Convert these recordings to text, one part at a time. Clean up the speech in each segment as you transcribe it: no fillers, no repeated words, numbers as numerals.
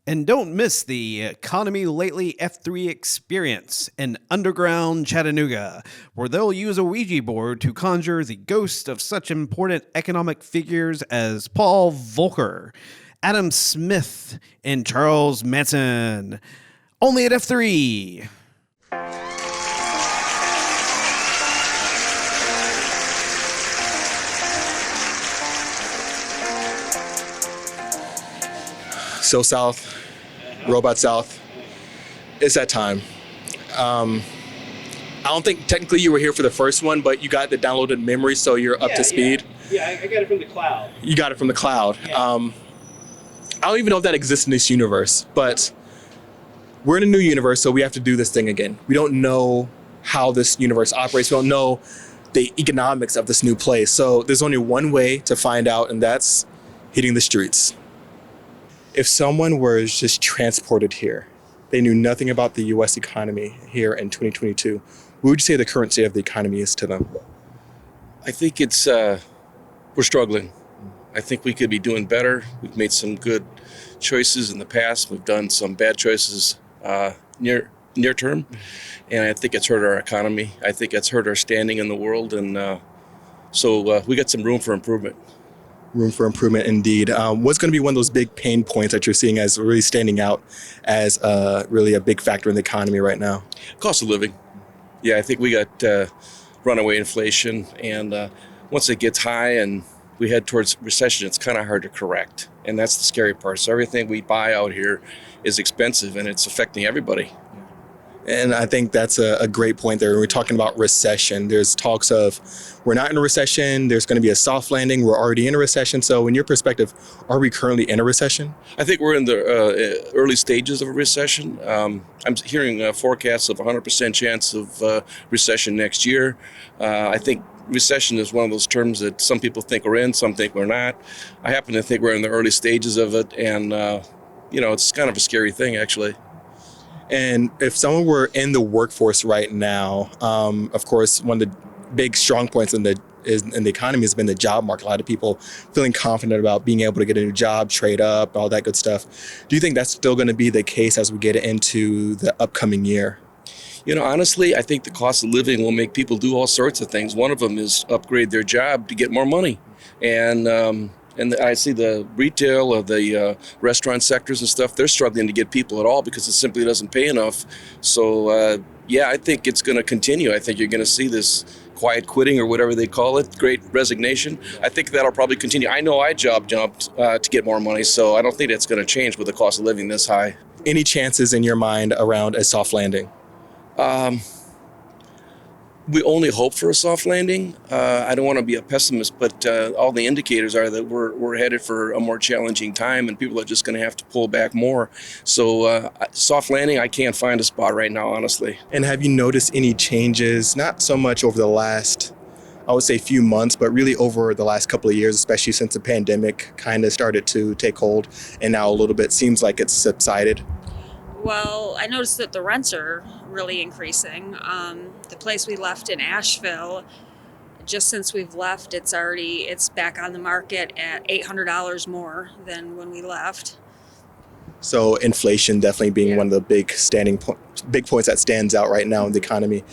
And don't miss the Economy Lately F3 experience in underground Chattanooga, where they'll use a Ouija board to conjure the ghost of such important economic figures as Paul Volcker, Adam Smith, and Charles Manson. Only at F3. So South, Robot South, it's that time. I don't think technically you were here for the first one, but you got the downloaded memory, so you're up to speed. Yeah, I got it from the cloud. You got it from the cloud. Yeah. I don't even know if that exists in this universe, but we're in a new universe, so we have to do this thing again. We don't know how this universe operates. We don't know the economics of this new place. So there's only one way to find out, and that's hitting the streets. If someone were just transported here, they knew nothing about the U.S. economy here in 2022, what would you say the current state of the economy is to them? I think it's, we're struggling. I think we could be doing better. We've made some good choices in the past. We've done some bad choices near term. And I think it's hurt our economy. I think it's hurt our standing in the world. And so we got some room for improvement. Room for improvement indeed. What's going to be one of those big pain points that you're seeing as really standing out as really a big factor in the economy right now? Cost of living. Yeah, I think we got runaway inflation. And once it gets high and we head towards recession, it's kind of hard to correct. And that's the scary part. So everything we buy out here is expensive and it's affecting everybody. And I think that's a great point there. When we're talking about recession, there's talks of we're not in a recession, there's going to be a soft landing, we're already in a recession. So in your perspective, are we currently in a recession? I think we're in the early stages of a recession. I'm hearing forecasts of 100% chance of recession next year. I think recession is one of those terms that some people think we're in, some think we're not. I happen to think we're in the early stages of it. And, it's kind of a scary thing, actually. And if someone were in the workforce right now, of course, one of the big strong points in the economy has been the job market. A lot of people feeling confident about being able to get a new job, trade up, all that good stuff. Do you think that's still going to be the case as we get into the upcoming year? Honestly, I think the cost of living will make people do all sorts of things. One of them is upgrade their job to get more money. And I see the retail or the restaurant sectors and stuff, they're struggling to get people at all because it simply doesn't pay enough. So, I think it's going to continue. I think you're going to see this quiet quitting or whatever they call it, great resignation. I think that'll probably continue. I know I job jumped to get more money, so I don't think that's going to change with the cost of living this high. Any chances in your mind around a soft landing? We only hope for a soft landing. I don't want to be a pessimist, but all the indicators are that we're headed for a more challenging time and people are just going to have to pull back more. So soft landing, I can't find a spot right now, honestly. And have you noticed any changes, not so much over the last, I would say few months, but really over the last couple of years, especially since the pandemic kind of started to take hold and now a little bit seems like it's subsided? Well, I noticed that the rents are really increasing. The place we left in Asheville, just since we've left, it's back on the market at $800 more than when we left. So inflation definitely being one of the big points that stands out right now in the economy.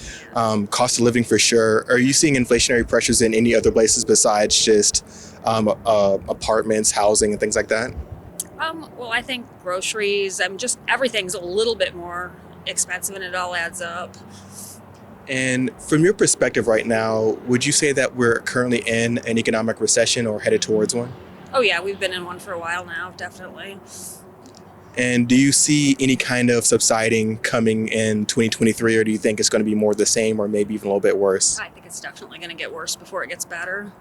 Cost of living for sure. Are you seeing inflationary pressures in any other places besides just apartments, housing, and things like that? Well, I think groceries, just everything's a little bit more expensive and it all adds up. And from your perspective right now, would you say that we're currently in an economic recession or headed towards one? Oh yeah, we've been in one for a while now, definitely. And do you see any kind of subsiding coming in 2023, or do you think it's going to be more the same or maybe even a little bit worse? I think it's definitely going to get worse before it gets better.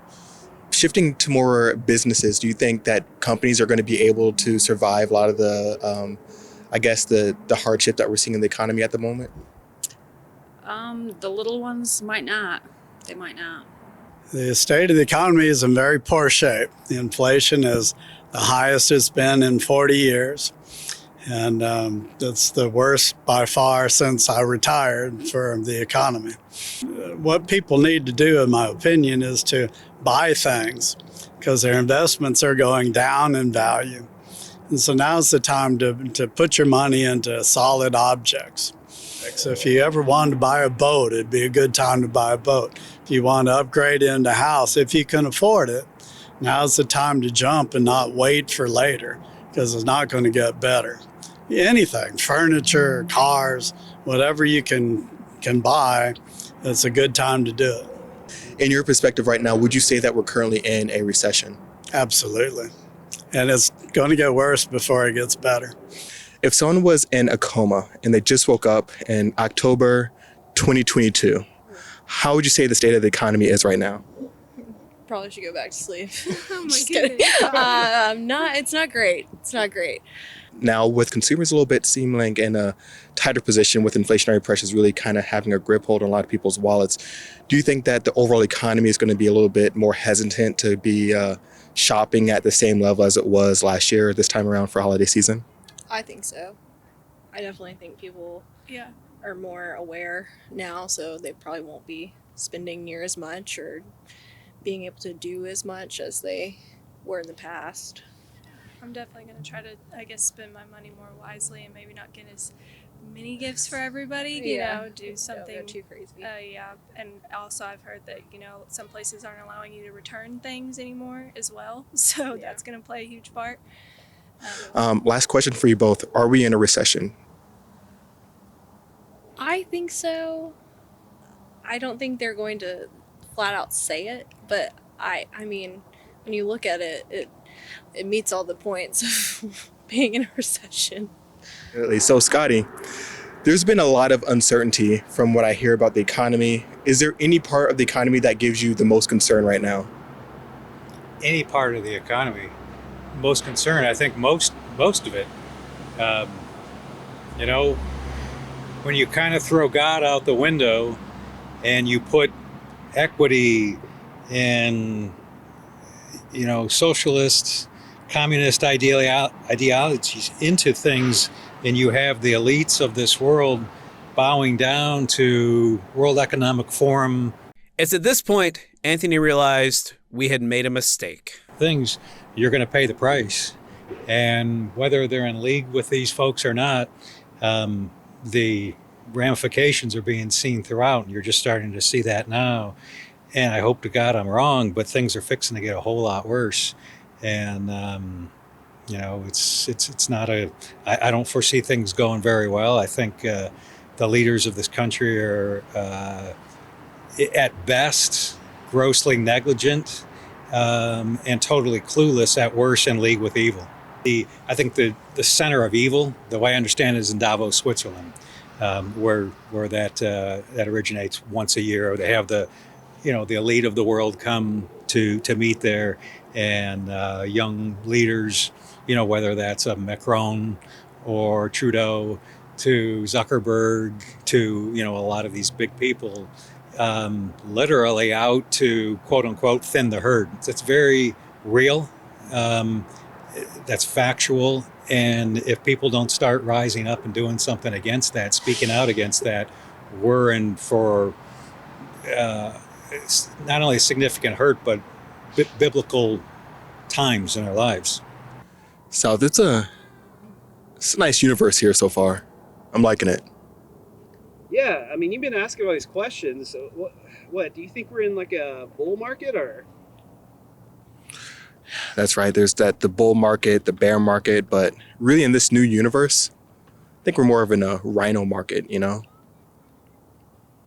Shifting to more businesses, do you think that companies are going to be able to survive a lot of the, the hardship that we're seeing in the economy at the moment? The little ones might not. They might not. The state of the economy is in very poor shape. The inflation is the highest it's been in 40 years. And it's the worst by far since I retired for the economy. What people need to do, in my opinion, is to buy things because their investments are going down in value. And so now's the time to put your money into solid objects. So if you ever wanted to buy a boat, it'd be a good time to buy a boat. If you want to upgrade into a house, if you can afford it, now's the time to jump and not wait for later, because it's not going to get better. Anything, furniture, cars, whatever you can buy, it's a good time to do it. In your perspective right now, would you say that we're currently in a recession? Absolutely. And it's going to get worse before it gets better. If someone was in a coma and they just woke up in October 2022, how would you say the state of the economy is right now? Probably should go back to sleep. Oh my Just goodness. kidding. It's not great. It's not great. Now, with consumers a little bit seeming like in a tighter position with inflationary pressures really kind of having a grip hold on a lot of people's wallets, do you think that the overall economy is going to be a little bit more hesitant to be shopping at the same level as it was last year this time around for holiday season? I think so. I definitely think people Yeah. are more aware now, so they probably won't be spending near as much or being able to do as much as they were in the past. I'm definitely going to try to, I guess, spend my money more wisely and maybe not get as many gifts for everybody, do Don't go something. too crazy. Yeah, and also I've heard that, some places aren't allowing you to return things anymore as well. So Yeah. that's going to play a huge part. Last question for you both. Are we in a recession? I think so. I don't think they're going to flat out say it, but I mean, when you look at it, it meets all the points of being in a recession. Really? So, Scotty, there's been a lot of uncertainty from what I hear about the economy. Is there any part of the economy that gives you the most concern right now? Any part of the economy. Most concern, I think most of it. When you kind of throw God out the window and you put equity in, socialist, communist ideologies into things, and you have the elites of this world bowing down to World Economic Forum It's at this point Anthony realized we had made a mistake. things, you're going to pay the price. And whether they're in league with these folks or not, the ramifications are being seen throughout, and you're just starting to see that now. And I hope to God I'm wrong, but things are fixing to get a whole lot worse. And it's not I don't foresee things going very well. I think the leaders of this country are at best grossly negligent and totally clueless, at worst in league with evil. I think the center of evil, the way I understand it, is in Davos, Switzerland, where that originates once a year. They have the elite of the world come to meet there, and young leaders, whether that's a Macron or Trudeau to Zuckerberg to a lot of these big people, literally out to quote unquote thin the herd. That's very real. That's factual. And if people don't start rising up and doing something against that, speaking out against that, we're in for not only a significant hurt, but biblical times in our lives. So it's a nice universe here so far. I'm liking it. Yeah, I mean, you've been asking all these questions. So what do you think we're in like a bull market or? That's right. There's the bull market, the bear market, but really in this new universe, I think we're more of in a rhino market,